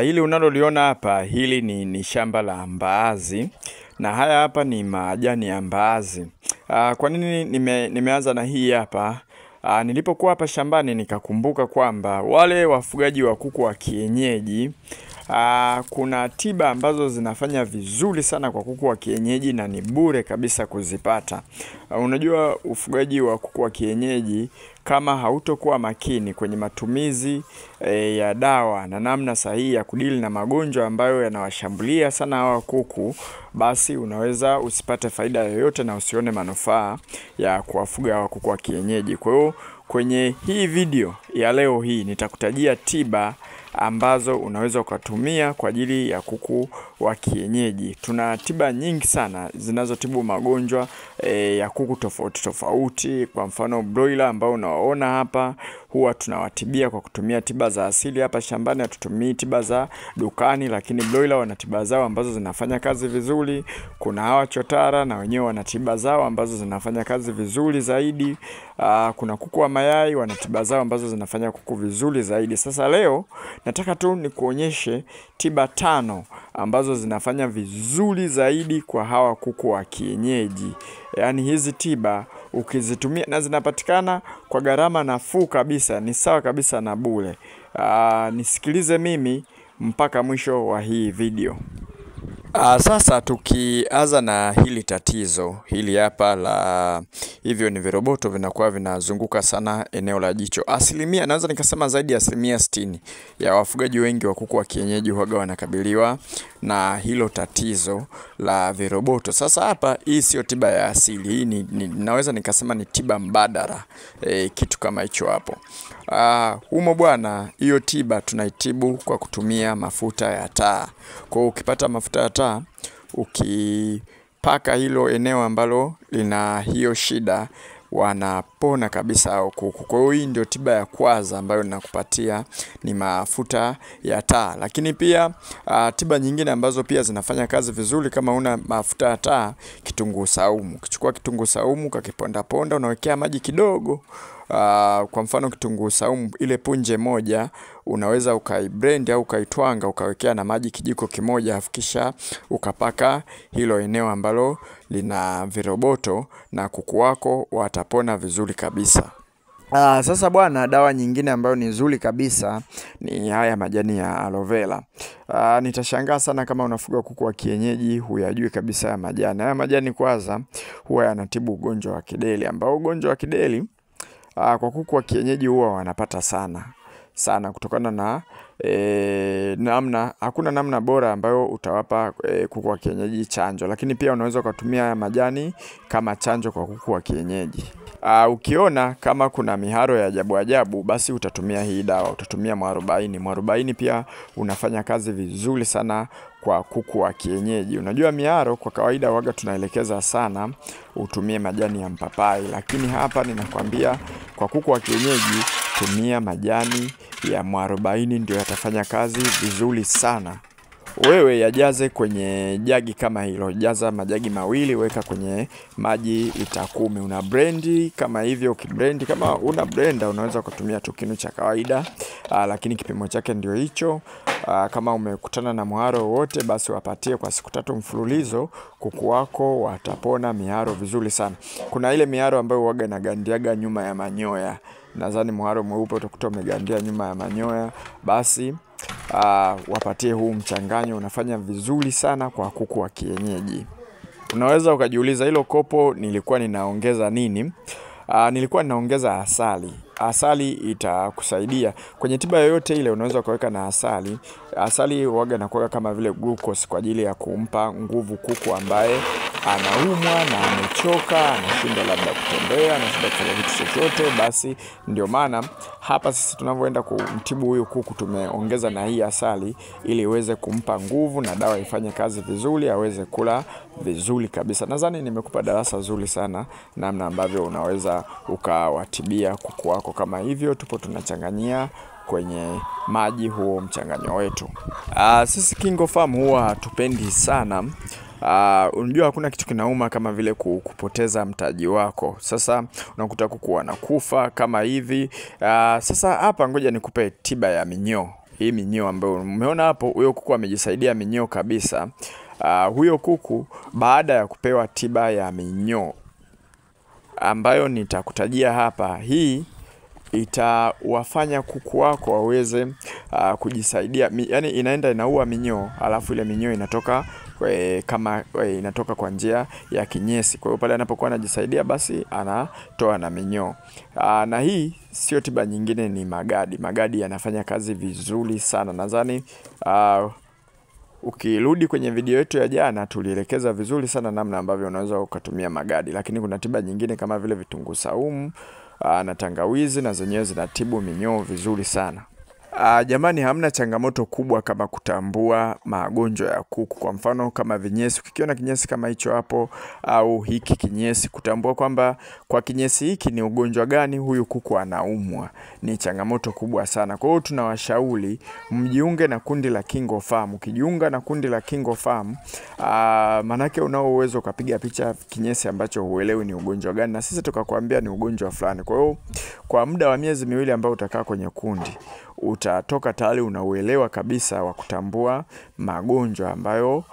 Hili unaloliona hapa, hili ni shamba la mbaazi na haya hapa ni majani ya mbaazi. Kwa nini nimeanza na hii hapa? Nilipokuwa hapa shambani nikakumbuka kwamba wale wafugaji wa kuku wa kienyeji, kuna tiba ambazo zinafanya vizuri sana kwa kuku wa kienyeji na ni bure kabisa kuzipata. Unajua ufugaji wa kuku wa kienyeji, kama hautokuwa makini kwenye matumizi ya dawa na namna sahihi ya kudili na magonjwa ambayo yanawashambulia sana hawa kuku, basi unaweza usipate faida yoyote na usione manufaa ya kuwafuga hawa kuku wa kienyeji. Kwa hiyo kwenye hii video ya leo hii nitakutajia tiba ambazo unaweza ukatumia kwa ajili ya kuku wa kienyeji. Tuna tiba nyingi sana zinazotibu magonjwa ya kuku tofauti tofauti. Kwa mfano broiler ambao unawaona hapa, huwa tunawatibia kwa kutumia tiba za asili hapa shambani, hatutumii tiba za dukani, lakini broiler wana tiba zao ambazo zinafanya kazi vizuri. Kuna hawa chotara na wenyewe wana tiba zao ambazo zinafanya kazi vizuri zaidi. Kuna kuku wa mayai wana tiba zao ambazo zinafanya kuku vizuri zaidi. Sasa leo nataka tu nikuonyeshe tiba 5 ambazo zinafanya vizuri zaidi kwa hawa kuku wa kienyeji. Yaani hizi tiba ukizitumia na zinapatikana kwa gharama nafuu kabisa, ni sawa kabisa na bure. Nisikilize mimi mpaka mwisho wa hii video. Sasa tukianza na hili tatizo, hili hapa la hivyo ni viroboto vinakuwa vinazunguka sana eneo la jicho. Naweza nikasema zaidi ya 60% ya wafugaji wengi wa kuku wa kienyeji huwaga wanakabiliwa na hilo tatizo la viroboto. Sasa hapa hii sio tiba ya asili, hii naweza nikasema ni tiba mbadala, kitu kama hicho hapo. Humo bwana, hiyo tiba tunaitibu kwa kutumia mafuta ya taa. Kwa ukipata mafuta ya taa, ukipaka hilo eneo ambalo lina hiyo shida, wanapona kabisa hao kuku. Kwa hiyo hii ndio tiba ya kwanza ambayo ninakupatia, ni mafuta ya taa. Lakini pia tiba nyingine ambazo pia zinafanya kazi vizuri kama una mafuta ya taa, kitunguu saumu. Ukichukua kitunguu saumu ukakiponda ponda, unawekea maji kidogo. Kwa mfano kitunguu saumu ile punje moja unaweza ukaiblend au ukaitwanga ukawekea na maji kijiko kimoja, afikisha ukapaka hilo eneo ambalo lina viroboto na kuku wako watapona vizuri kabisa. Sasa bwana, dawa nyingine ambayo ni nzuri kabisa ni haya majani ya aloe vera. Nitashangaa sana kama unafuga kuku wa kienyeji huyajui kabisa ya majani. Haya majani kwanza huwa yanatibu ugonjwa wa kideri, ambao ugonjwa wa kideri kwa kuku wa kienyeji huwa wanapata sana kutokana na hakuna namna bora ambayo utawapa kuku wa kienyeji chanjo, lakini pia unaweza kutumia majani kama chanjo kwa kuku wa kienyeji. Ukiona kama kuna miharo ya ajabu, basi utatumia hii dawa, utatumia mwarobaini. Mwarobaini pia unafanya kazi vizuri sana kwa kuku wa kienyeji. Unajua miharo kwa kawaida huwaga tunaelekeza sana utumie majani ya mpapai, lakini hapa ninakwambia kwa kuku wa kienyeji tumia majani ya mwarobaini, ndio yatafanya kazi vizuri sana. Wewe yajaze kwenye jagi kama hilo, jaza majagi mawili, weka kwenye maji lita 10. Una blend kama hivyo. Ukiblendi, kama una blender unaweza kutumia tu kinu cha kawaida, lakini kipimo chake ndio hicho. Kama umekutana na mharo wote, basi wapatie kwa siku 3 mfululizo, kuku wako watapona miharo vizuri sana. Kuna ile miharo ambayo huwaga inagandiaga nyuma ya manyoya, nadhani mharo mweupe utakuta umegandia nyuma ya manyoya, basi wapatie huu mchanganyo, unafanya vizuri sana kwa kuku wa kienyeji. Unaweza ukajiuliza hilo kopo nilikuwa ninaongeza nini? Nilikuwa ninaongeza asali. Asali itakusaidia kwenye tiba yoyote ile, unaweza kuweka na asali. Asali huwaga inakuwa kama vile glucose kwa ajili ya kumpa nguvu kuku ambaye anaumwa na amechoka, anashindwa labda kutembea, anashindwa kufanya kitu chochote. Basi ndio maana hapa sisi tunavyoenda kumtibu huyu kuku tumeongeza na hii asali, ili iweze kumpa nguvu na dawa ifanye kazi vizuri, aweze kula vizuri kabisa. Nadhani nimekupa darasa zuri sana namna ambavyo unaweza ukawatibia kuku wako kama hivyo. Tupo tunachanganyia kwenye maji huo mchanganyo wetu. Sisi KingoFarm huwa hatupendi sana unajua hakuna kitu kinauma kama vile kupoteza mtaji wako. Sasa unakuta kuku wanakufa kama hivi. Sasa hapa ngoja nikupe tiba ya minyoo. hii minyoo ambayo umeona hapo, huyo kuku amejisaidia minyoo kabisa. Huyo kuku baada ya kupewa tiba ya minyoo ambayo nitakutajia hapa, hii itawafanya kuku wako waweze kujisaidia. Yani inaenda inaua minyoo, alafu ile minyoo inatoka inatoka kwa njia ya kinyesi. Kwa hiyo pale anapokuwa anajisaidia basi anatoa na minyoo. Na hii sio tiba nyingine, ni magadi. Magadi yanafanya kazi vizuri sana. Nadhani ukirudi kwenye video yetu ya jana tulielekeza vizuri sana namna ambavyo unaweza ukatumia magadi. Lakini kuna tiba nyingine kama vile vitunguu saumu na tangawizi, na zenyewe zinatibu minyoo vizuri sana. Jamani, hamna changamoto kubwa kama kutambua magonjwa ya kuku. Kwa mfano kama vinyesi, ukikiona kinyesi kama hicho hapo au hiki kinyesi, kutambua kwamba kwa kinyesi hiki ni ugonjwa gani huyu kuku anaumwa, ni changamoto kubwa sana. Kwa hiyo tunawashauri mjiunge na kundi la KingoFarm. Ukijiunga na kundi la KingoFarm, manake unao uwezo ukapiga picha kinyesi ambacho huelewi ni ugonjwa gani, na sisi tukakwambia ni ugonjwa fulani. Kwa hiyo kwa muda wa miezi miwili ambao utakaa kwenye kundi, utatoka tayari unauelewa kabisa wa kutambua magonjwa ambayo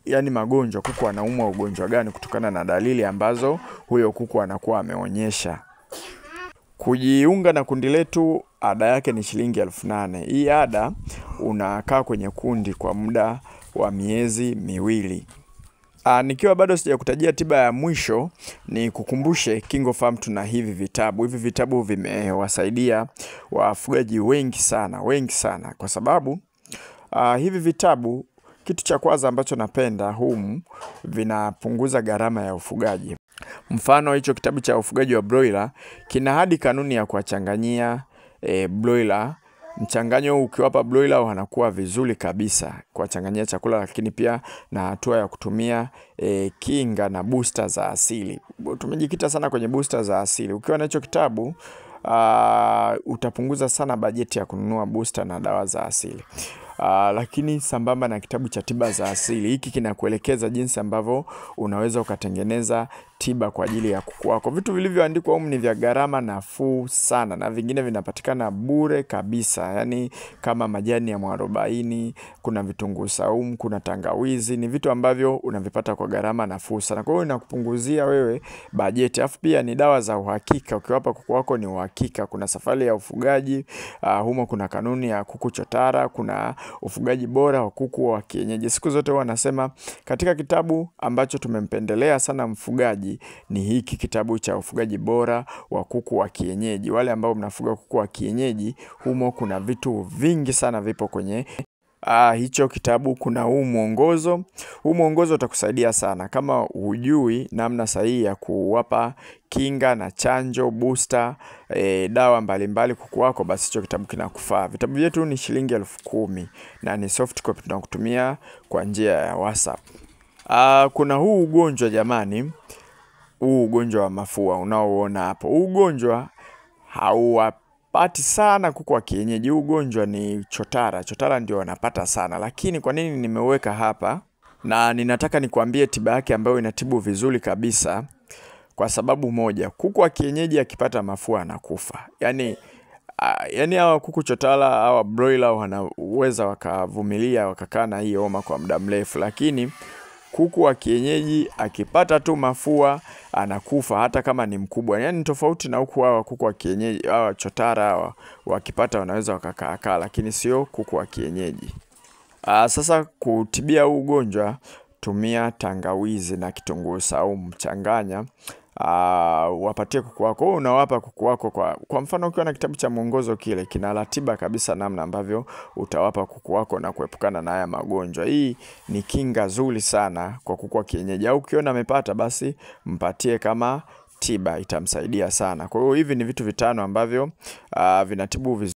yani magonjwa kuku anaumwa ugonjwa gani, kutokana na dalili ambazo huyo kuku anakuwa ameonyesha. Kujiunga na kundi letu, ada yake ni shilingi 8,000. Hii ada unakaa kwenye kundi kwa muda wa miezi miwili. Nikiwa bado sijakutajia tiba ya mwisho, ni kukumbushe KingoFarm tuna hivi vitabu. Hivi vitabu vimewasaidia wafugaji wengi sana. Kwa sababu hivi vitabu, kitu cha kwanza ambacho napenda humu, vinapunguza gharama ya ufugaji. Mfano hicho kitabu cha ufugaji wa broiler kina hadi kanuni ya kuwachanganyia broiler. Mchanganyo ukiwapa broiler wanakuwa vizuri kabisa kuwachanganyia chakula, lakini pia na hatua ya kutumia kinga na booster za asili. Tumejikita sana kwenye booster za asili. Ukiwa na hicho kitabu utapunguza sana bajeti ya kununua booster na dawa za asili. Lakini sambamba na kitabu cha tiba za asili, hiki kinakuelekeza jinsi ambavyo unaweza ukatengeneza tiba kwa ajili ya kuku wako. Vitu vilivyoandikwa humu ni vya gharama nafuu sana, na vingine vinapatikana bure kabisa. Yani kama majani ya mwarobaini, kuna vitunguu saumu, kuna tangawizi, ni vitu ambavyo unavipata kwa gharama nafuu sana. Kwa hiyo inakupunguzia wewe bajeti. Alafu pia ni dawa za uhakika. Ukiwapa kuku wako ni uhakika. Kuna safari ya ufugaji, humo kuna kanuni ya kuku chotara, kuna ufugaji bora wa kuku wa kienyeji. Siku zote huwa nasema katika kitabu ambacho tumempendelea sana mfugaji ni hiki kitabu cha ufugaji bora wa kuku wa kienyeji. Wale ambao mnafuga kuku wa kienyeji, humo kuna vitu vingi sana vipo kwenye hicho kitabu. Kuna huu mwongozo. Huu mwongozo utakusaidia sana kama hujui namna sahihi ya kuwapa kinga na chanjo, booster, dawa mbalimbali kuku wako, basi hicho kitabu kinakufaa. Vitabu vyetu ni shilingi 10,000 na ni soft copy, tunakutumia kwa njia ya WhatsApp. Kuna huu ugonjwa jamani, huu ugonjwa wa mafua unaoona hapo. Huu ugonjwa hauwapati sana kuku wa kienyeji. Huu ugonjwa ni chotara. Chotara ndio wanapata sana. Lakini kwa nini nimeweka hapa na ninataka nikuambie tiba yake ambayo inatibu vizuri kabisa? Kwa sababu moja, kuku wa kienyeji akipata mafua anakufa. Yani hawa kuku chotara, hawa broiler wanaweza wakavumilia wakakaa na hii homa kwa muda mrefu, lakini kuku wa kienyeji akipata tu mafua anakufa hata kama ni mkubwa. Yani tofauti na huku hawa kuku wa kienyeji, hawa chotara hawa wakipata wanaweza wakakaa, lakini sio kuku wa kienyeji. Sasa kutibia huu ugonjwa, tumia tangawizi na kitunguu saumu, changanya, wapatie kuku wako. Unawapa kuku wako kwa mfano ukiwa na kitabu cha mwongozo kile kina ratiba kabisa namna ambavyo utawapa kuku wako na kuepukana na haya magonjwa. Hii ni kinga nzuri sana kwa kuku wa kienyeji. Au ukiona amepata, basi mpatie kama tiba, itamsaidia sana. Kwa hiyo hivi ni vitu vitano ambavyo vinatibu vizuri.